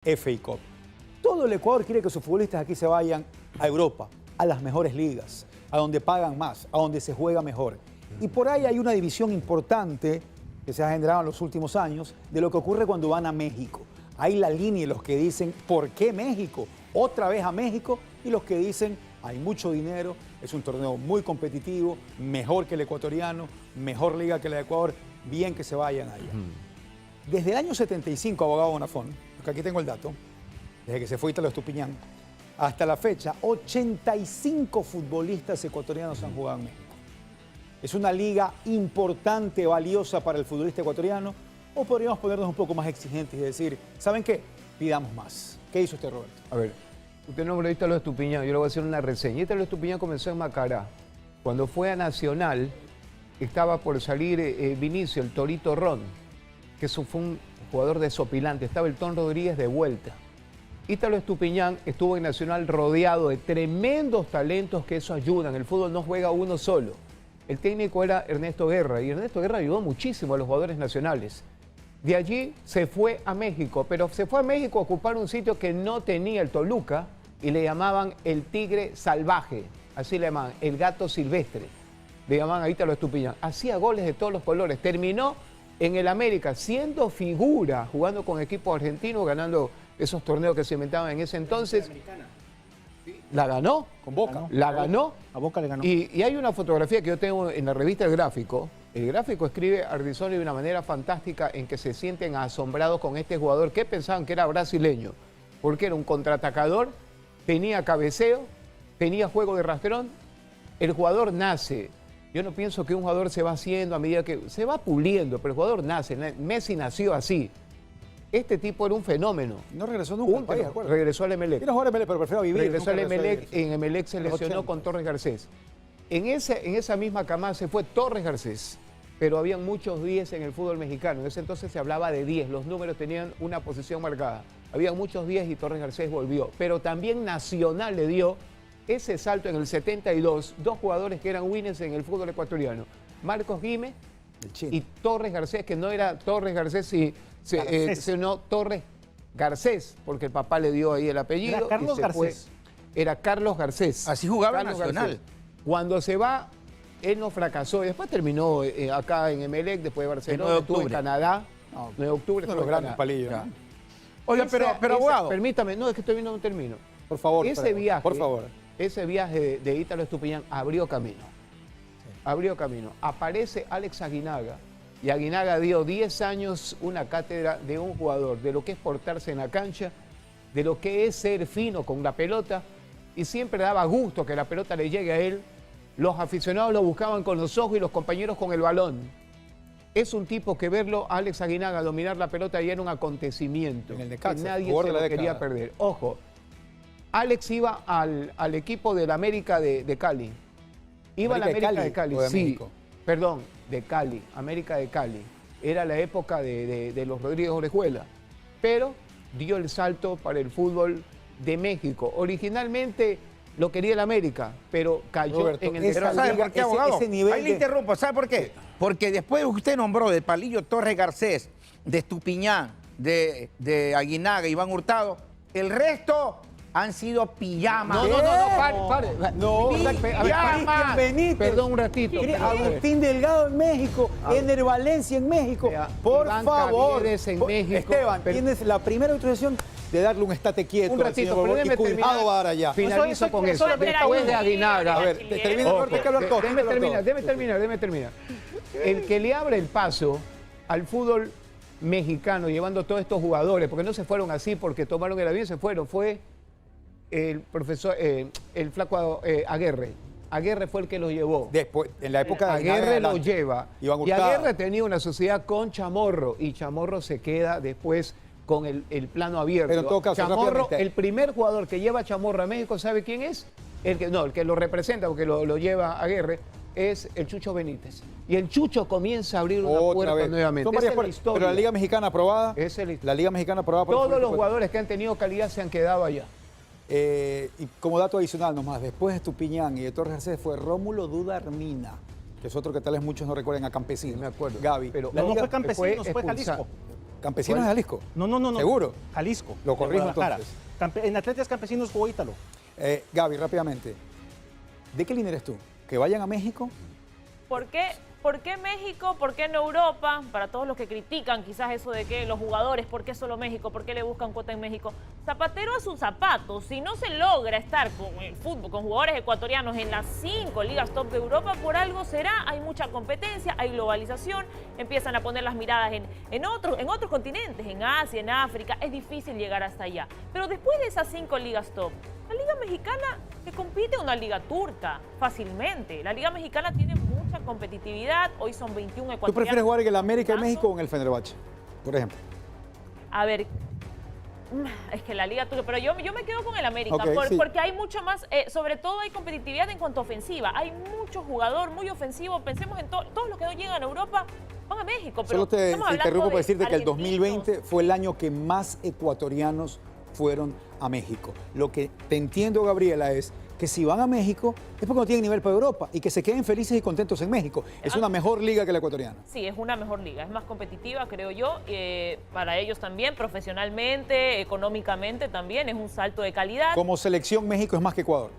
FA Cup. Todo el Ecuador quiere que sus futbolistas aquí se vayan a Europa, a las mejores ligas, a donde pagan más, a donde se juega mejor. Y por ahí hay una división importante que se ha generado en los últimos años de lo que ocurre cuando van a México. Hay la línea de los que dicen, ¿por qué México? Otra vez a México. Y los que dicen, hay mucho dinero, es un torneo muy competitivo, mejor que el ecuatoriano, mejor liga que la de Ecuador, bien que se vayan allá. Desde el año 75, abogado Bonafón, porque aquí tengo el dato, desde que se fue Ítalo Estupiñán, hasta la fecha, 85 futbolistas ecuatorianos han jugado en México. ¿Es una liga importante, valiosa para el futbolista ecuatoriano? ¿O podríamos ponernos un poco más exigentes y decir, ¿saben qué? Pidamos más. ¿Qué hizo usted, Roberto? A ver, usted nombró a Ítalo Estupiñán, yo le voy a hacer una reseña. Ítalo Estupiñán comenzó en Macará. Cuando fue a Nacional, estaba por salir Vinicio, el Torito Ron, que eso fue un jugador desopilante. Estaba el Ton Rodríguez de vuelta. Ítalo Estupiñán estuvo en Nacional rodeado de tremendos talentos que eso ayudan. El fútbol no juega uno solo. El técnico era Ernesto Guerra y Ernesto Guerra ayudó muchísimo a los jugadores nacionales. De allí se fue a México, pero se fue a México a ocupar un sitio que no tenía el Toluca y le llamaban el Tigre Salvaje, así le llamaban, el Gato Silvestre. Le llamaban a Ítalo Estupiñán. Hacía goles de todos los colores. Terminó en el América siendo figura, jugando con equipos argentinos, ganando esos torneos que se inventaban en ese entonces. La ganó, con Boca. La ganó. A Boca le ganó. Y hay una fotografía que yo tengo en la revista El Gráfico. El Gráfico escribe Ardizoni de una manera fantástica en que se sienten asombrados con este jugador que pensaban que era brasileño, porque era un contraatacador, tenía cabeceo, tenía juego de rastrón. El jugador nace. Yo no pienso que un jugador se va haciendo a medida que se va puliendo, pero el jugador nace. Messi nació así. Este tipo era un fenómeno. No regresó nunca al país, ¿de acuerdo? Regresó al Emelec. Quiero jugar Emelec, pero prefiero vivir. Regresó al Nunca Emelec, vivir. en Emelec se Los lesionó 80. con Torres Garcés. En esa misma camada se fue Torres Garcés, pero habían muchos 10 en el fútbol mexicano. En ese entonces se hablaba de 10, los números tenían una posición marcada. Había muchos 10 y Torres Garcés volvió. Pero también Nacional le dio ese salto en el 72, dos jugadores que eran winners en el fútbol ecuatoriano. Marcos Guime y Torres Garcés, que no era Torres Garcés, sino Torres Garcés, porque el papá le dio ahí el apellido. Era Carlos Garcés. Era Carlos Garcés. Así jugaba Carlos Nacional. Garcés. Cuando se va, él no fracasó. Y después terminó acá en Emelec, después de Barcelona, 9 de estuvo en octubre. Canadá. No, 9 de octubre. uno de estuvo los en grandes Canadá. palillos. ¿no? Oiga, pero abogado. Permítame, no, es que estoy viendo un término. Por favor, Ese viaje, por favor. Ese viaje de Ítalo Estupiñán abrió camino. Abrió camino. Aparece Alex Aguinaga. Y Aguinaga dio 10 años una cátedra de un jugador, de lo que es portarse en la cancha, de lo que es ser fino con la pelota, y siempre daba gusto que la pelota le llegue a él. Los aficionados lo buscaban con los ojos y los compañeros con el balón. Es un tipo que verlo, a Alex Aguinaga, dominar la pelota ya era un acontecimiento. En el que Necaxa, nadie jugador se de la lo quería década. perder. Ojo, Alex iba al equipo del América de Cali. Iba a la ¿América América de de Cali, o de sí. México? Perdón, de Cali, América de Cali. Era la época de los Rodríguez Orejuela. Pero dio el salto para el fútbol de México. Originalmente lo quería el América, pero cayó Roberto, en el esa Pero descanso. ¿sabe liga, por qué, ese- abogado? ese nivel Ahí le de- interrumpo. ¿Sabe por qué? Porque después usted nombró de Palillo Torres Garcés, de Estupiñán, de Aguinaga, Iván Hurtado. El resto han sido pijamas. Pare. No, A ver, Cristian Benítez. Perdón un ratito. Agustín Delgado en México, Ener Valencia en México. Vea, Por Iván favor. Caviedes en México. Esteban, Pero- tienes la primera autorización de darle un estate quieto Un al ratito, señor pero Borbón, y déjeme cuidado terminar. va a dar allá. Finalizo con eso. espera, Después de ahí. Aguinaga. A ver, termina Roberto, hay que hablar todo. Déjeme terminar. El que le abre el paso al fútbol mexicano, llevando todos estos jugadores, porque no se fueron así porque tomaron el avión, se fueron, fue el profesor, el flaco Aguerre. Aguerre fue el que los llevó. Después, en la época de Aguerre lo adelante. lleva. Iván Y Hurtado. Aguerre tenía una sociedad con Chamorro y Chamorro se queda después con el plano abierto. Pero en todo caso, Chamorro, rápidamente. el primer jugador que lleva a Chamorro a México, ¿sabe quién es? El que lo representa, porque lo lleva Aguerre, es el Chucho Benítez. Y el Chucho comienza a abrir una Otra puerta vez. nuevamente. Son Esa varias es la puertas, historia. pero la Liga Mexicana aprobada. Esa es la historia. La Liga Mexicana aprobada por el Todos fútbol los ecuatoriano. jugadores que han tenido calidad se han quedado allá. Y como dato adicional nomás, después de Estupiñán y de Torres Garcés fue Rómulo Duda Armina, que es otro que tal vez muchos no recuerden, a Campesinos. Me acuerdo. Gaby. Pero La No Liga- fue Campesinos, fue expulsado. Jalisco. Campesinos de Jalisco. No. ¿Seguro? Jalisco. Lo de corrijo Guadalajara. entonces. En Atletas Campesinos jugó Ítalo. Gaby, rápidamente. ¿De qué línea eres tú? ¿Que vayan a México? ¿Por qué México? ¿Por qué no Europa? Para todos los que critican quizás eso de que los jugadores, ¿por qué solo México? ¿Por qué le buscan cuota en México? Zapatero a sus zapatos. Si no se logra estar con el fútbol, con jugadores ecuatorianos en las 5 ligas top de Europa, por algo será. Hay mucha competencia, hay globalización, empiezan a poner las miradas en otros continentes, en Asia, en África. Es difícil llegar hasta allá. Pero después de esas 5 ligas top, la Liga Mexicana que compite una Liga Turca fácilmente. La Liga Mexicana tiene mucha competitividad. Hoy son 21 ecuatorianos. ¿Tú prefieres jugar en el América de México o en el Fenerbahce, por ejemplo? A ver, es que la Liga Turca, pero yo me quedo con el América, Ok, sí. porque hay mucho más, sobre todo hay competitividad en cuanto a ofensiva. Hay mucho jugador muy ofensivo. Pensemos en todos los que no llegan a Europa, van a México. Pero Solo te estamos hablando interrumpo para de decirte que el argentinos. 2020 fue el año que más ecuatorianos fueron a México. Lo que te entiendo, Gabriela, es que si van a México es porque no tienen nivel para Europa y que se queden felices y contentos en México. Es una mejor liga que la ecuatoriana. Sí, es una mejor liga, es más competitiva, creo yo, para ellos también, profesionalmente, económicamente también, es un salto de calidad. Como selección, México es más que Ecuador.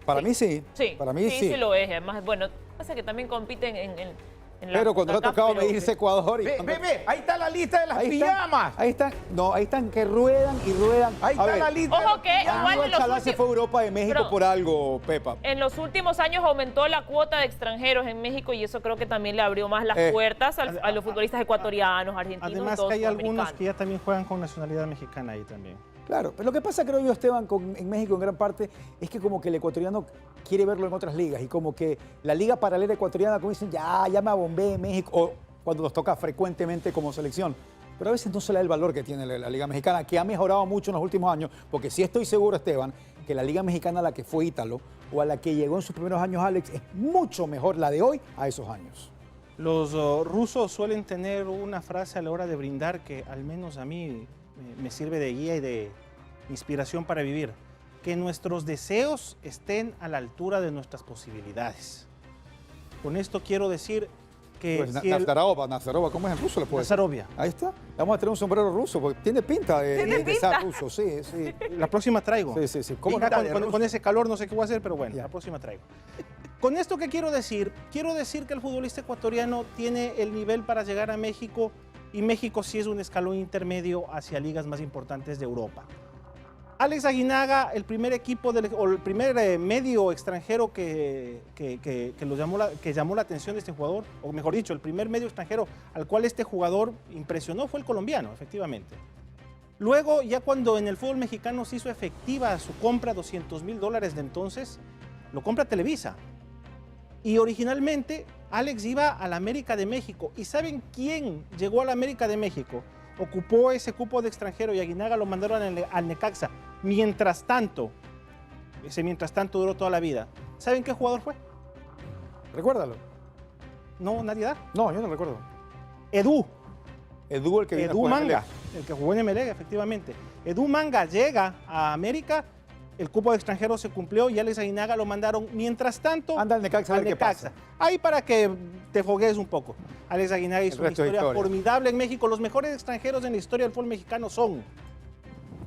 Para mí sí. Sí, Para mí sí. sí lo es. Además, bueno, pasa que también compiten en la Pero cuando le ha CONCACAF, tocado pero- medirse Ecuador y Ve, ahí está la lista de las ahí están, pijamas. ahí están que ruedan y ruedan. Ahí A está ver, la lista de las Ojo que pijamas. igual de los Chalá se últimos- fue a Europa de México Pero- por algo, Pepa. En los últimos años aumentó la cuota de extranjeros en México y eso creo que también le abrió más las puertas a los futbolistas ecuatorianos, argentinos, Además todos que hay algunos sudamericanos. que ya también juegan con nacionalidad mexicana ahí también. Claro, pero lo que pasa, creo yo, Esteban, en México en gran parte, es que como que el ecuatoriano quiere verlo en otras ligas y como que la liga paralela ecuatoriana, como dicen, ya me abombé en México, o cuando nos toca frecuentemente como selección. Pero a veces no se le da el valor que tiene la Liga Mexicana, que ha mejorado mucho en los últimos años, porque sí estoy seguro, Esteban, que la Liga Mexicana a la que fue Ítalo o a la que llegó en sus primeros años Alex es mucho mejor la de hoy a esos años. Los rusos suelen tener una frase a la hora de brindar que al menos a mí me sirve de guía y de inspiración para vivir. Que nuestros deseos estén a la altura de nuestras posibilidades. Con esto quiero decir que Pues, si el- Nazarova, ¿cómo es en ruso? ¿Le puede decir? Nazarovia. Ahí está. Vamos a tener un sombrero ruso, porque tiene pinta de ser ruso, sí, sí. La próxima traigo. Sí. ¿Cómo Ya no? con ese calor no sé qué voy a hacer, pero bueno, Ya. la próxima traigo. Con esto, ¿qué quiero decir? Quiero decir que el futbolista ecuatoriano tiene el nivel para llegar a México y México sí es un escalón intermedio hacia ligas más importantes de Europa. Alex Aguinaga, el primer equipo o el primer medio extranjero que llamó la atención de este jugador, o mejor dicho, el primer medio extranjero al cual este jugador impresionó fue el colombiano, efectivamente. Luego, ya cuando en el fútbol mexicano se hizo efectiva su compra, $200,000 de entonces, lo compra Televisa. Y originalmente Alex iba a la América de México. ¿Y saben quién llegó a la América de México? Ocupó ese cupo de extranjero y Aguinaga lo mandaron al Necaxa. Mientras tanto duró toda la vida. ¿Saben qué jugador fue? Recuérdalo. No, nadie da. No, yo no recuerdo. Edu El que viene a Edu jugar en Manga, LA. el que jugó en MLE, efectivamente. Edu Manga llega a América, el cupo de extranjero se cumplió y Alex Aguinaga lo mandaron. Mientras tanto, Anda al Necaxa a ver qué pasa. Ahí para que te foguees un poco. Alex Aguinaga hizo El una resto es historia historia. formidable en México. Los mejores extranjeros en la historia del fútbol mexicano son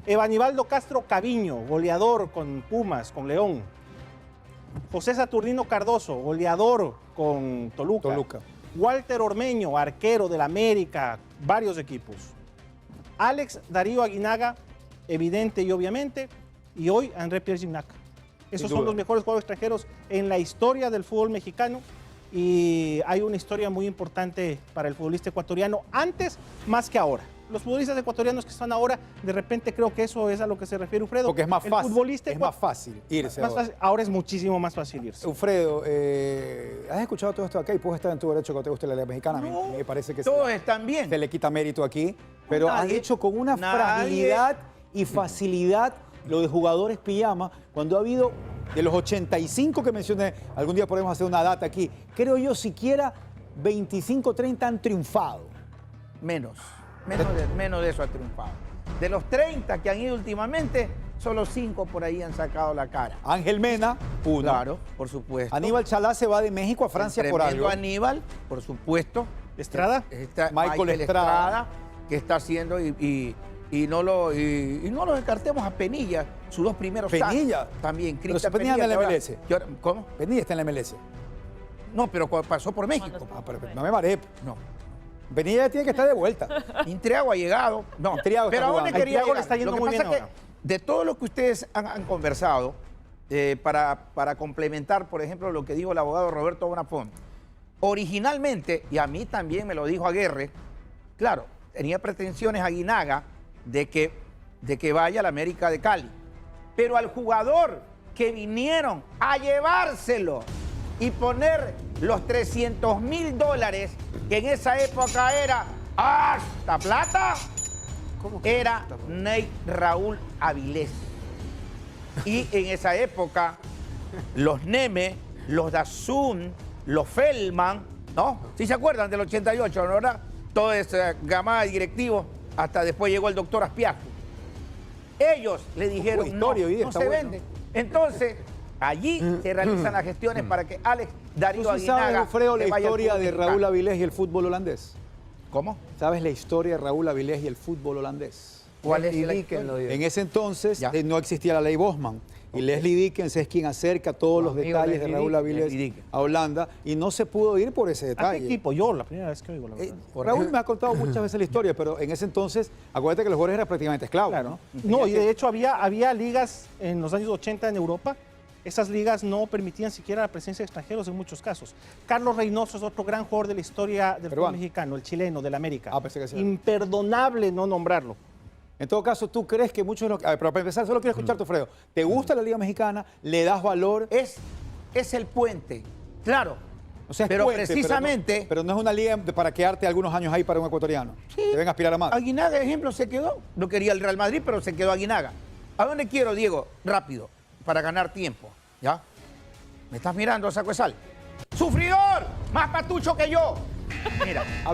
Evanibaldo Castro Caviño, goleador con Pumas, con León. José Saturnino Cardoso, goleador con Toluca. Walter Ormeño, arquero del América, varios equipos. Alex Darío Aguinaga, evidente y obviamente, y hoy André Pierre Gignac. Esos Sin son duda. los mejores jugadores extranjeros en la historia del fútbol mexicano y hay una historia muy importante para el futbolista ecuatoriano, antes más que ahora. Los futbolistas ecuatorianos que están ahora, de repente creo que eso es a lo que se refiere Ufredo. Porque es más El fácil. futbolista Es más fácil irse más ahora. fácil. Ahora es muchísimo más fácil irse. Ufredo, ¿has escuchado todo esto acá? Y puedes estar en tu derecho que te guste la Liga Mexicana. A mí No, me parece que todos están bien. se le quita mérito aquí. Pero has Nadie- hecho con una nadie- fragilidad y facilidad lo de jugadores pijama, cuando ha habido, de los 85 que mencioné, algún día podemos hacer una data aquí, creo yo siquiera 25, 30 han triunfado. Menos de eso ha triunfado. De los 30 que han ido últimamente, solo 5 por ahí han sacado la cara. Ángel Mena, uno. Claro, por supuesto. Aníbal Chalá se va de México a Francia El por tremendo algo. Aníbal, por supuesto. Estrada. Está Michael Estrada. que está haciendo y no lo descartemos a Penilla, sus 2 primeros Penilla. años. También, Pero Cristian si Penilla anda en la que ahora- MLS. que ahora- ¿Cómo? Penilla está en la MLS. No, pero pasó por México. Ah, pero no me mareé. No. Penilla ya tiene que estar de vuelta. Intriago ha llegado. No, Intriago está pero ¿a dónde jugando. quería Intriago le llegar? está yendo Lo que muy pasa bien es que ahora. de todo lo que ustedes han conversado, para complementar, por ejemplo, lo que dijo el abogado Roberto Bonafont, originalmente, y a mí también me lo dijo Aguirre, claro, tenía pretensiones Aguinaga de que vaya a la América de Cali. Pero al jugador que vinieron a llevárselo y poner los $300,000, que en esa época era hasta plata, era Ney Raúl Avilés. Y en esa época, los Neme, los Dazun, los Feldman, ¿no? ¿Sí se acuerdan del 88, no, verdad? Toda esa gamada de directivos, hasta después llegó el doctor Aspiazu. Ellos le dijeron, historia hoy día, no está se bueno. vende. Entonces, allí se realizan las gestiones para que Alex Darío ¿Tú sí sabes, Aguinaga Alfredo, la se vaya al historia fútbol de mexicano. Raúl Avilés y el fútbol holandés? ¿Cómo? ¿Sabes la historia de Raúl Avilés y el fútbol holandés? ¿Cuál es Leslie la Dickens historia? lo dio. En ese entonces Ya. no existía la ley Bosman. Y Leslie Dickens es quien acerca todos los Amigo detalles de Leslie Raúl Dickens. Avilés Leslie Dickens. a Holanda y no se pudo ir por ese ¿A qué detalle. equipo? Yo, la primera vez que oigo la verdad. Raúl me ha contado muchas veces la historia, pero en ese entonces, acuérdate que los jugadores eran prácticamente esclavos, Claro. ¿no? No, y de hecho había ligas en los años 80 en Europa. Esas ligas no permitían siquiera la presencia de extranjeros en muchos casos. Carlos Reynoso es otro gran jugador de la historia del fútbol Peruano. mexicano, el chileno, del América. Ah, pensé que sí. Imperdonable no nombrarlo. En todo caso, ¿tú crees que muchos de los... A ver, pero para empezar, solo quiero escucharte, Fredo. ¿Te gusta la Liga Mexicana? ¿Le das valor? Es el puente, claro. O sea, es pero puente, precisamente, Pero no es una liga para quedarte algunos años ahí para un ecuatoriano. Deben aspirar a más. Aguinaga, ejemplo, se quedó. No quería el Real Madrid, pero se quedó Aguinaga. ¿A dónde quiero, Diego? Rápido, para ganar tiempo. ¿Ya? ¿Me estás mirando, saco de sal? ¡Sufridor! ¡Más patucho que yo! Mira. A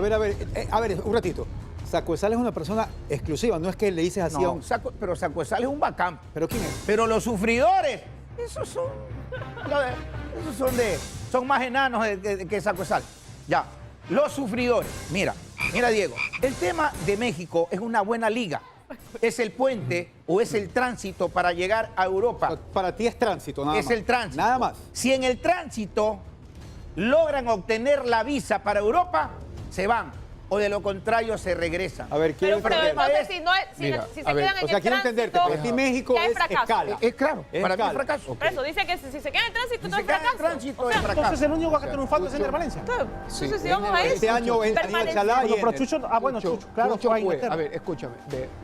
ver, un ratito. Sacuesal es una persona exclusiva, no es que le dices así a No, un... pero Sacuesal es un bacán. ¿Pero quién es? Pero los sufridores, esos son, son más enanos que Sacuesal. Ya, los sufridores. Mira, Diego, el tema de México es una buena liga. Es el puente o es el tránsito para llegar a Europa. Para ti es tránsito, nada Es más. el tránsito. Nada más. Si en el tránsito logran obtener la visa para Europa, se van. O de lo contrario, se regresan. A ver, quiero Pero, pero entender. entonces, Mira, si a se ver, quedan en o sea, el quiero tránsito, entenderte, para ti México ya es fracaso. escala. Es claro, Es para mí es escala. fracaso. Por eso dice que si se queda en el tránsito, Si no se es queda en el fracaso. tránsito, O sea, es fracaso. Entonces el único que va a tener un falta es Ender Valencia. entonces si vamos a eso. Este año es Daniel permanece. Chalá y No, pero Ener. Chucho, bueno, Chucho, claro, Chucho fue a fue. Inglaterra. A ver, escúchame.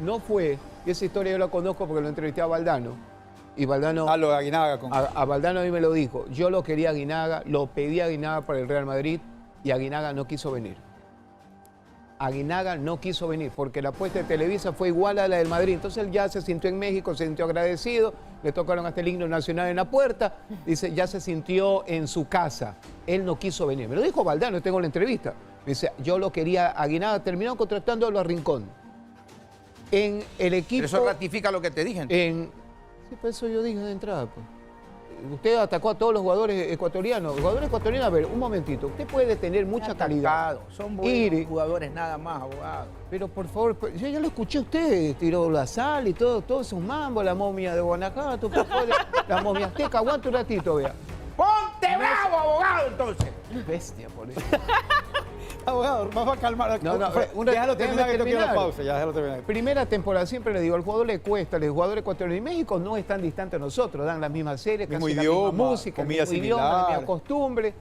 No fue, y esa historia yo la conozco porque lo entrevisté a Valdano. Y Valdano, Ah, lo de Aguinaga con... a Valdano a mí me lo dijo. Yo lo quería a Aguinaga, lo pedí a Aguinaga para el Real Madrid y Aguinaga no quiso venir. Aguinaga no quiso venir porque la apuesta de Televisa fue igual a la del Madrid. Entonces él ya se sintió en México, se sintió agradecido, le tocaron hasta el himno nacional en la puerta, dice, ya se sintió en su casa. Él no quiso venir. Me lo dijo Valdano, tengo la entrevista. Me dice, yo lo quería a Aguinaga, terminó contratándolo a Rincón. En el equipo... Pero eso ratifica lo que te dije. Sí, por eso yo dije de entrada. Pues. Usted atacó a todos los jugadores ecuatorianos. Los jugadores ecuatorianos, a ver, un momentito. Usted puede tener mucha calidad. Atacado. Son buenos Ir, jugadores nada más, abogado. pero por favor, yo ya lo escuché a usted, tiró la sal y todo esos mambo, la momia de Guanajuato, la momia azteca, aguanta un ratito, vea. ¡Ponte bravo, abogado, entonces! Bestia, por eso. Abogado, vamos a calmar. No, Déjalo terminar que no quiero la terminar. pausa. Ya, déjalo terminar. Primera temporada, siempre le digo, al jugador le cuesta, el jugador ecuatoriano y México no es tan distante a nosotros, dan las mismas series, Mismo casi la idioma, misma música, el comida mismo idioma, la similar. misma costumbre,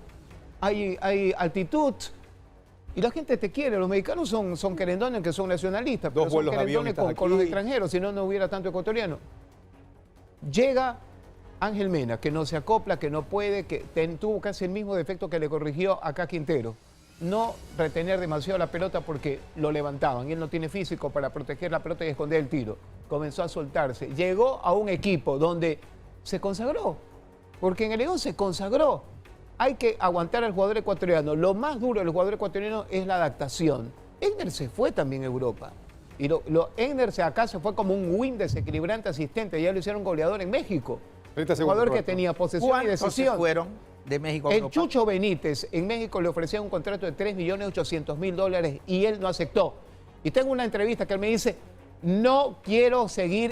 hay altitud. Y la gente te quiere, los mexicanos son querendones que son nacionalistas, pero Dos son vuelos de avión querendones estás con los aquí. extranjeros, si no, no hubiera tanto ecuatoriano. Llega Ángel Mena, que no se acopla, que no puede, que tuvo casi el mismo defecto que le corrigió acá Quintero. No retener demasiado la pelota porque lo levantaban y él no tiene físico para proteger la pelota y esconder el tiro. Comenzó a soltarse. Llegó a un equipo donde se consagró, porque en el León se consagró. Hay que aguantar al jugador ecuatoriano. Lo más duro del jugador ecuatoriano es la adaptación. Egner se fue también a Europa. Y Egner acá se fue como un win desequilibrante asistente. Ya lo hicieron goleador en México. 30 Un segundos, jugador que Roberto. tenía posesión y ¿Cuántos se decisión. fueron de México a El Europa? Chucho Benítez en México le ofrecían un contrato de $3.800.000 y él no aceptó. Y tengo una entrevista que él me dice, no quiero seguir